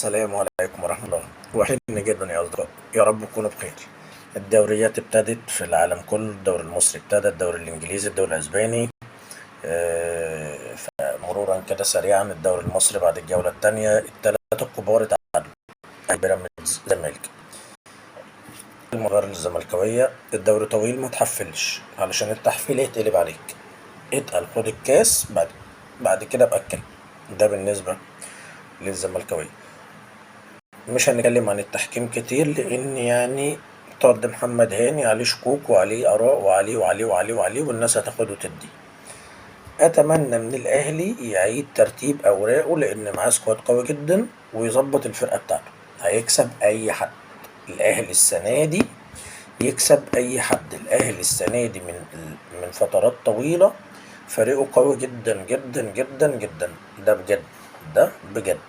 السلام عليكم ورحمة الله. وحشني جدا يا أصدقائي، يا رب تكونوا بخير. الدوريات ابتدت في العالم كله، الدوري المصري ابتدى، الدوري الإنجليزي، الدوري الأسباني. فمرورا كده سريعا، الدوري المصري بعد الجولة الثانية الثلاثة الكبار اتعادلوا: بيراميدز، الزمالك. المغار الزملكاوية، الدوري طويل ما تحفلش علشان التحفيل يتقلب عليك. اتقل خد الكاس، بعد كده ابقى اتكلم. ده بالنسبة للزملكاوية. مش هنتكلم عن التحكيم كتير، لان يعني طرد محمد هاني عليه شكوك وعليه اراء وعليه والناس هتاخد وتدي. اتمنى من الاهلي يعيد ترتيب اوراقه، لان معاه سكواد قوي جدا ويظبط الفرقه بتاعته. هيكسب اي حد. الاهلي السنه دي يكسب اي حد. الاهلي السنه دي من فترات طويله فريقه قوي جدا جدا جدا جدا. ده بجد. ده بجد.